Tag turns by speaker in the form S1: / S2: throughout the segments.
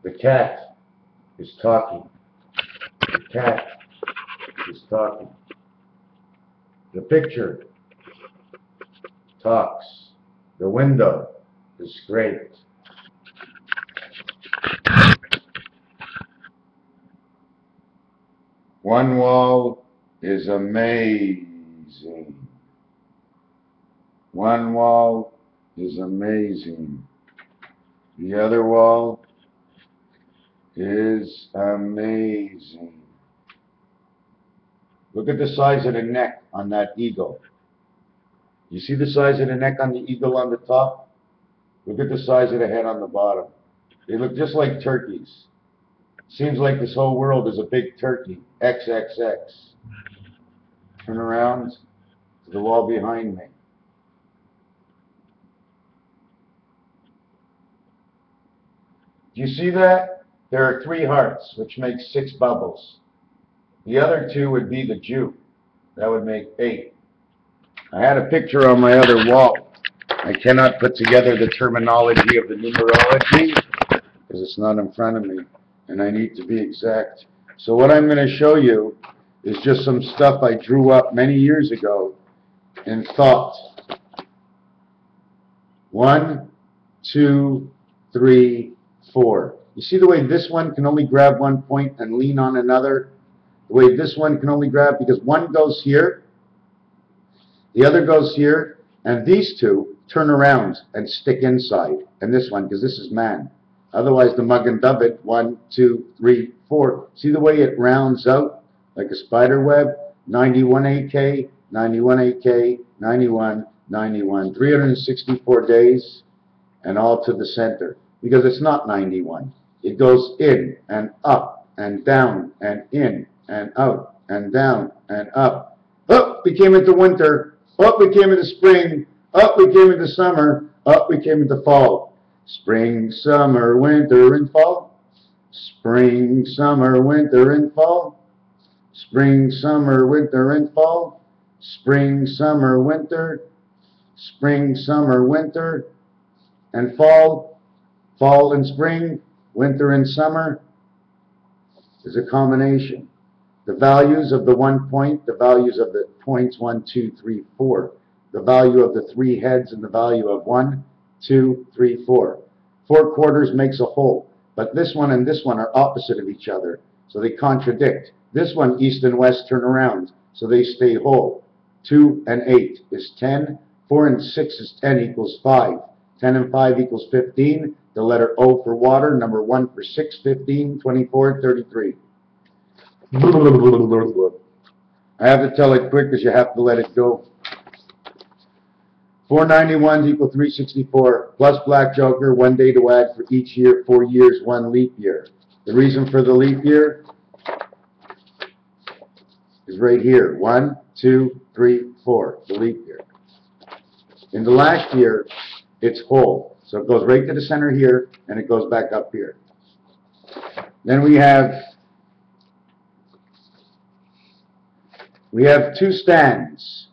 S1: The cat is talking. The cat is talking. The picture talks. The window is scraped. One wall is amazing. One wall is amazing. The other wall is amazing. Look at the size of the neck on that eagle. You see the size of the neck on the eagle on the top? Look at the size of the head on the bottom. They look just like turkeys. Seems like this whole world is a big turkey. XXX. Turn around to the wall behind me. Do you see that? There are 3 hearts, which makes 6 bubbles. The other 2 would be the Jew. That would make 8. I had a picture on my other wall. I cannot put together the terminology of the numerology because it's not in front of me, and I need to be exact. So what I'm going to show you is just some stuff I drew up many years ago in thought. 1, 2, 3, 4. You see the way this one can only grab one point and lean on another? The way this one can only grab, because one goes here, the other goes here, and these 2 turn around and stick inside. And this one, because this is man. Otherwise, the Magen David, 1, 2, 3, 4. See the way it rounds out like a spider web? 91 AK, 91 AK, 91, 91. 364 days, and all to the center. Because it's not 91. It goes in and up and down and in and out and down and up. Up, we came into winter. Up, we came into spring. Up, we came into summer. Up, we came into fall. Spring, summer, winter, and fall. Spring, summer, winter, and fall. Spring, summer, winter, and fall. Spring, summer, winter. Spring, summer, winter, and fall. Fall and spring, winter and summer is a combination. The values of the 1 point, the values of the points 1, 2, 3, 4. The value of the 3 heads and the value of 1, 2, 3, 4. 4 quarters makes a whole. But this one and this one are opposite of each other, so they contradict. This one, east and west, turn around, so they stay whole. 2 and 8 is 10. 4 and 6 is 10 equals 5. 10 and 5 equals 15. The letter O for water, number 1 for 6, 15, 24, 33. I have to tell it quick because you have to let it go. 491s equal 364, plus Black Joker, 1 day to add for each year, 4 years, 1 leap year. The reason for the leap year is right here. 1, 2, 3, 4, the leap year. In the last year, it's whole. So it goes right to the center here, and it goes back up here. Then we have 2 stands,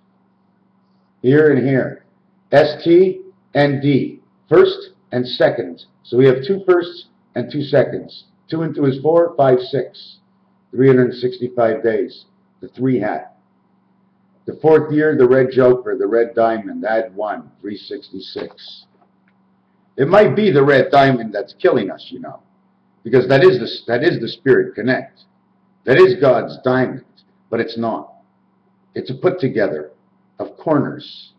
S1: here and here. ST and D, first and second. So we have 2 firsts and 2 seconds. 2 and 2 is 4, 5, 6. 365 days. The 3 hat. The 4th year, the red joker, the red diamond, add 1, 366. It might be the red diamond that's killing us, you know, because that is the Spirit Connect. That is God's diamond, but it's not. It's a put together of corners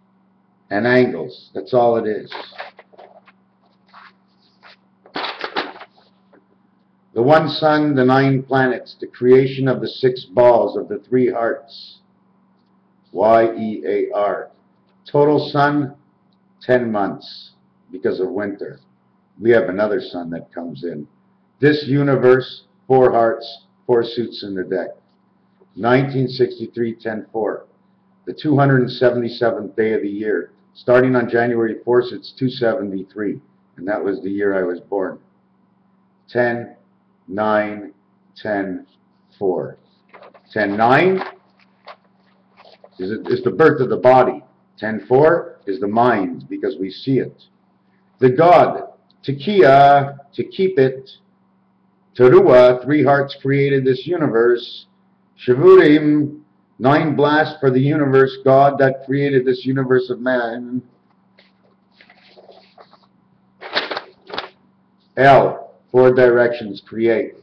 S1: and angles. That's all it is. The 1 sun, the 9 planets, the creation of the 6 balls of the 3 hearts. YEAR. Total sun, 10 months because of winter. We have another sun that comes in. This universe, 4 hearts, 4 suits in the deck. 1963, 10-4. The 277th day of the year. Starting on January 4th, it's 273. And that was the year I was born. 10, 9, 10, 4. 10, 9 is the birth of the body. 10, 4 is the mind, because we see it. The God, Tekiah, to keep it. Teruah, 3 hearts created this universe. Shavurim, 9 blasts for the universe, God that created this universe of man. El, 4 directions, create.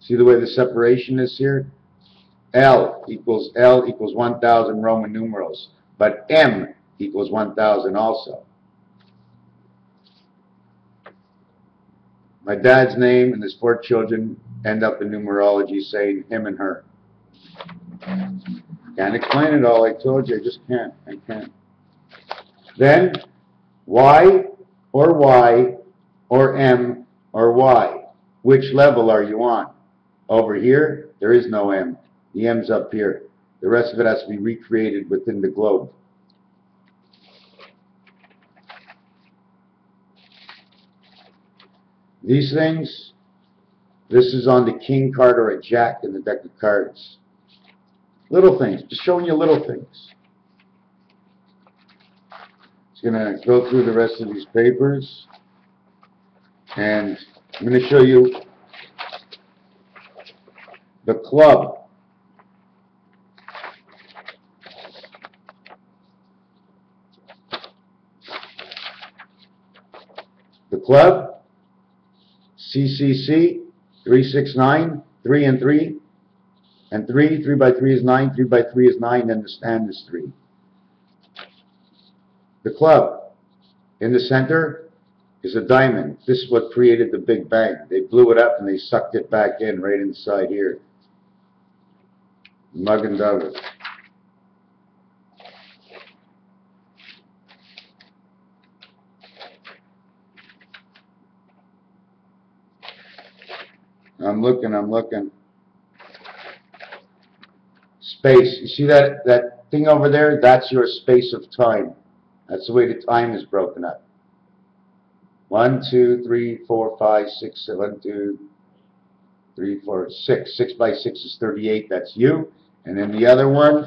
S1: See the way the separation is here? L equals 1,000 Roman numerals, but M equals 1,000 also. My dad's name and his 4 children end up in numerology saying him and her. Can't explain it all, I told you, I just can't. I can't. Then, Y or M or Y. Which level are you on? Over here, there is no M. The M's up here. The rest of it has to be recreated within the globe. These things, this is on the king card or a jack in the deck of cards. Little things, just showing you little things. Just going to go through the rest of these papers. And I'm going to show you the club. The club, CCC, 369, 3 and 3, and 3 by 3 is 9, 3 by 3 is 9, and the stand is 3. The club, in the center, is a diamond. This is what created the Big Bang. They blew it up and they sucked it back in right inside here. Magen David. I'm looking. Space. You see that thing over there? That's your space of time. That's the way the time is broken up. 1, 2, 3, 4, 5, 6, 7, 2, 3, 4, 6. 6 by 6 is 38. That's you. And then the other one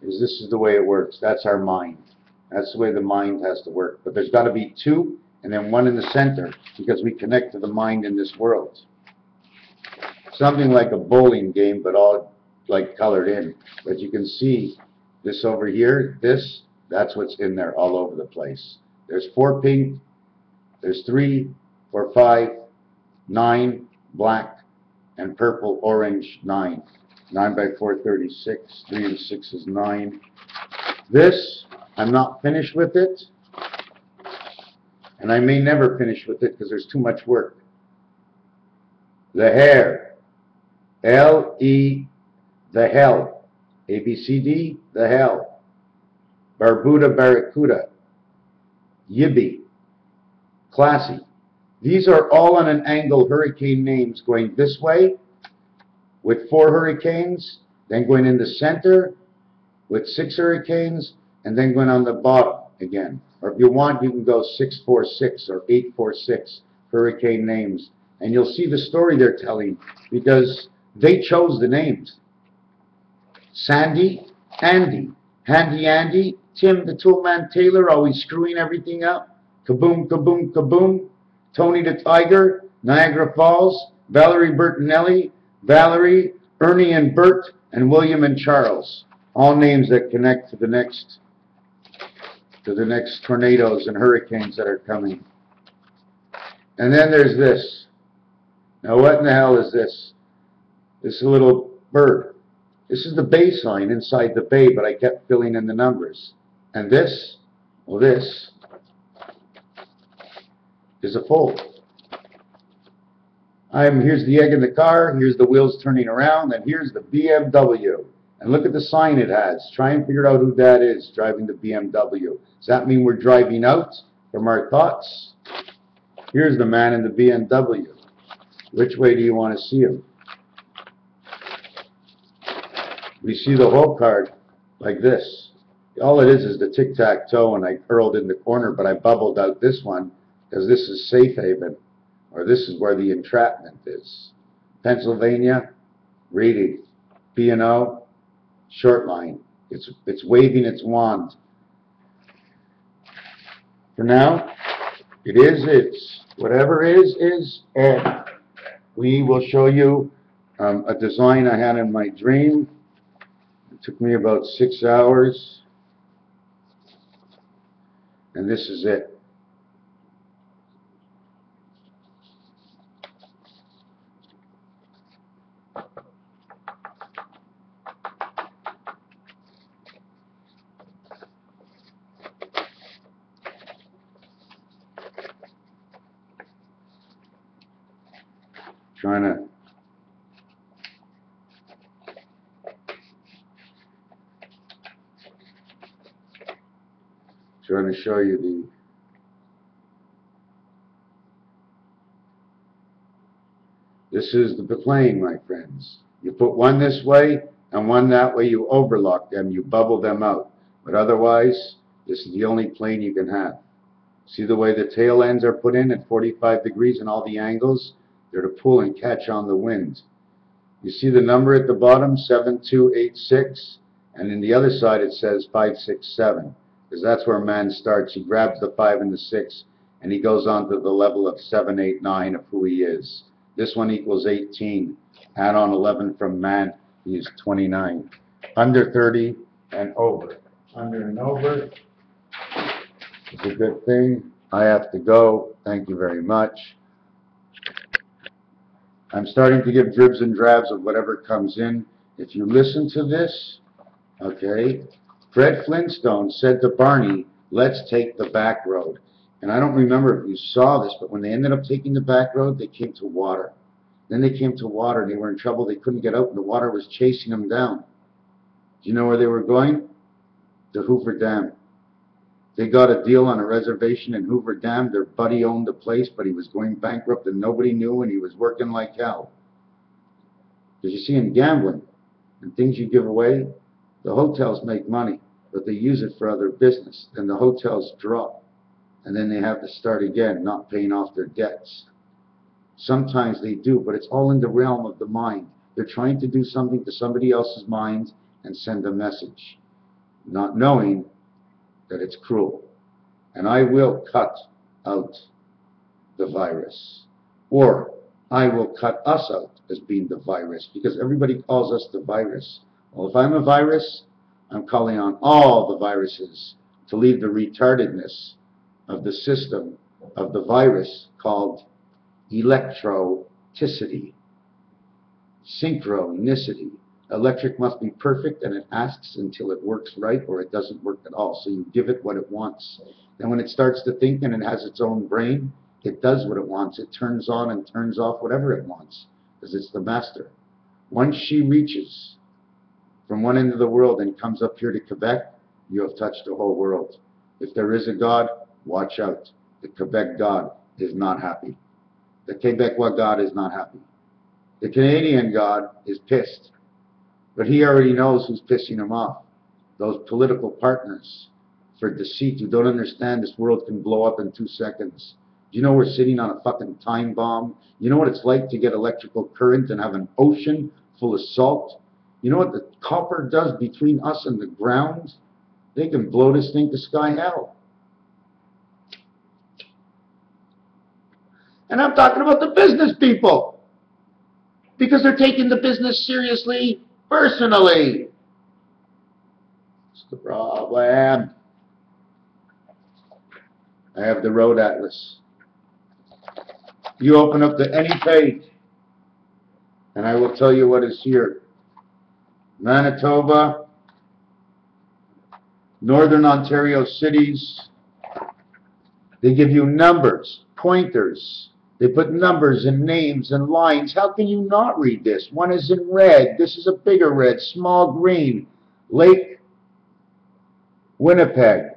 S1: is this is the way it works. That's our mind. That's the way the mind has to work. But there's got to be 2 and then 1 in the center because we connect to the mind in this world. Something like a bowling game, but all like colored in. But you can see this over here, that's what's in there all over the place. There's 4 pink, there's 3, 4, 5, 9, black, and purple, orange, 9. 9 by 4, 36, 3 and 6 is 9. This, I'm not finished with it, and I may never finish with it because there's too much work. The hair. L-E, the hell. A-B-C-D, the hell. Barbuda, Barracuda. Yibby. Classy. These are all on an angle hurricane names going this way with 4 hurricanes, then going in the center with 6 hurricanes, and then going on the bottom again. Or if you want, you can go 646 or 846 hurricane names. And you'll see the story they're telling because they chose the names. Sandy, Andy, Handy Andy, Tim the Toolman Taylor, always screwing everything up. Kaboom, kaboom, kaboom. Tony the Tiger, Niagara Falls, Valerie Bertinelli, Valerie, Ernie and Bert, and William and Charles. All names that connect to the next tornadoes and hurricanes that are coming. And then there's this. Now what in the hell is this? This is a little bird. This is the baseline inside the bay, but I kept filling in the numbers. And this, well this, is a fold. Here's the egg in the car, here's the wheels turning around, and here's the BMW. And look at the sign it has. Try and figure out who that is driving the BMW. Does that mean we're driving out from our thoughts? Here's the man in the BMW. Which way do you want to see him? We see the whole card like this. All it is the tic-tac-toe, and I curled in the corner, but I bubbled out this one because this is safe haven, or this is where the entrapment is. Pennsylvania, reading. P&O, short line. It's waving its wand. For now, It is. Whatever is. And we will show you a design I had in my dream. It took me about 6 hours. And this is it. Trying to show you this is the plane, my friends. You put one this way and one that way, you overlock them, you bubble them out. But otherwise, this is the only plane you can have. See the way the tail ends are put in at 45 degrees and all the angles? They're to pull and catch on the wind. You see the number at the bottom, 7286, and in the other side it says 567, because that's where man starts. He grabs the 5 and the 6, and he goes on to the level of 7, 8, 9 of who he is. This one equals 18. Add on 11 from man, he is 29. Under 30 and over. Under and over. It's a good thing. I have to go. Thank you very much. I'm starting to give dribs and drabs of whatever comes in. If you listen to this, okay, Fred Flintstone said to Barney, let's take the back road. And I don't remember if you saw this, but when they ended up taking the back road, they came to water. Then they came to water, and they were in trouble. They couldn't get out, and the water was chasing them down. Do you know where they were going? To Hoover Dam. They got a deal on a reservation in Hoover Dam. Their buddy owned the place, but he was going bankrupt and nobody knew, and he was working like hell. Because you see, in gambling and things you give away, the hotels make money, but they use it for other business. Then the hotels drop, and then they have to start again, not paying off their debts. Sometimes they do, but it's all in the realm of the mind. They're trying to do something to somebody else's mind and send a message, not knowing that it's cruel. And I will cut out the virus. Or I will cut us out as being the virus, because everybody calls us the virus. Well, if I'm a virus, I'm calling on all the viruses to leave the retardedness of the system of the virus called electricity, synchronicity. Electric must be perfect, and it asks until it works right, or it doesn't work at all. So you give it what it wants. Then when it starts to think and it has its own brain, it does what it wants. It turns on and turns off whatever it wants, because it's the master. Once she reaches from one end of the world and comes up here to Quebec, you have touched the whole world. If there is a God, watch out. The Quebec God is not happy. The Quebecois God is not happy. The Canadian God is pissed. But he already knows who's pissing him off. Those political partners for deceit who don't understand this world can blow up in 2 seconds. Do you know we're sitting on a fucking time bomb? You know what it's like to get electrical current and have an ocean full of salt? You know what the copper does between us and the ground? They can blow this thing to sky hell. And I'm talking about the business people, because they're taking the business seriously personally. That's the problem. I have the road atlas. You open up to any page, and I will tell you what is here. Manitoba, Northern Ontario cities. They give you numbers, pointers. They put numbers and names and lines. How can you not read this? One is in red. This is a bigger red, small green. Lake Winnipeg,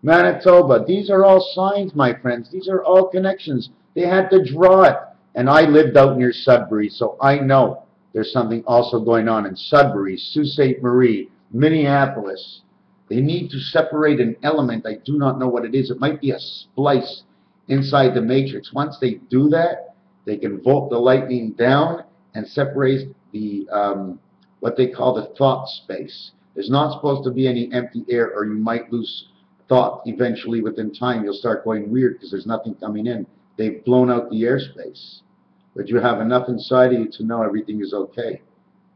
S1: Manitoba. These are all signs, my friends. These are all connections. They had to draw it. And I lived out near Sudbury, so I know there's something also going on in Sudbury, Sault Ste. Marie, Minneapolis. They need to separate an element. I do not know what it is. It might be a splice inside the matrix. Once they do that, they can volt the lightning down and separate the what they call the thought space. There's not supposed to be any empty air, or you might lose thought eventually within time you'll start going weird because there's nothing coming in. They've blown out the airspace. But you have enough inside of you to know everything is okay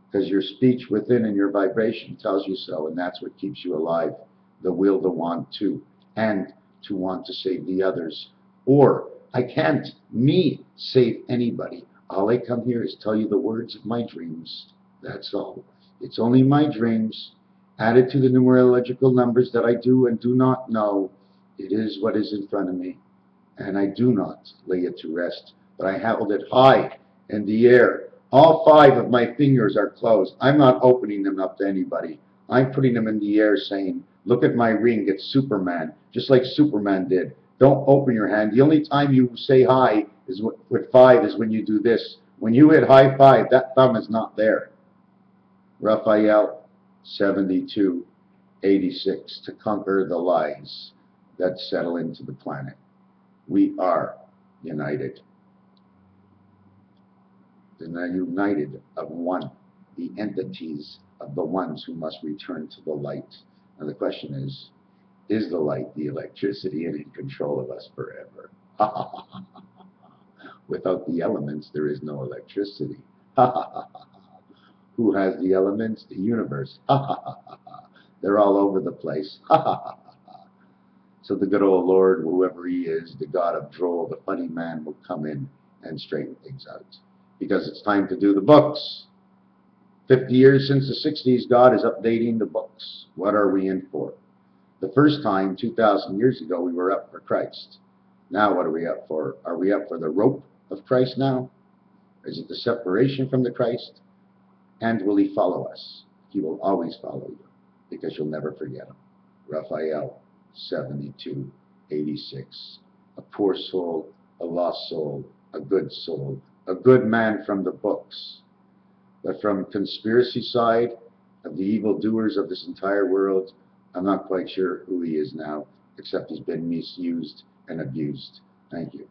S1: because your speech within and your vibration tells you so, and that's what keeps you alive. The will to want to, and to want to save the others. Or I can't, me, save anybody. All I come here is tell you the words of my dreams. That's all. It's only my dreams, added to the numerological numbers that I do and do not know. It is what is in front of me, and I do not lay it to rest, but I held it high in the air. All 5 of my fingers are closed. I'm not opening them up to anybody. I'm putting them in the air saying, look at my ring, it's Superman, just like Superman did. Don't open your hand. The only time you say hi is with 5 is when you do this. When you hit high 5, that thumb is not there. Raphael 7286, to conquer the lies that settle into the planet. We are united. They're united of one, the entities of the ones who must return to the light. And the question is the light the electricity and in control of us forever? Without the elements, there is no electricity. Who has the elements? The universe. They're all over the place. So the good old Lord, whoever he is, the God of Droll, the funny man, will come in and straighten things out. Because it's time to do the books. 50 years since the 60s, God is updating the books. What are we in for? The first time, 2,000 years ago, we were up for Christ. Now what are we up for? Are we up for the rope of Christ now? Is it the separation from the Christ? And will he follow us? He will always follow you, because you'll never forget him. Raphael 7286. A poor soul, a lost soul, a good soul, a good man from the books. But from conspiracy side of the evildoers of this entire world, I'm not quite sure who he is now, except he's been misused and abused. Thank you.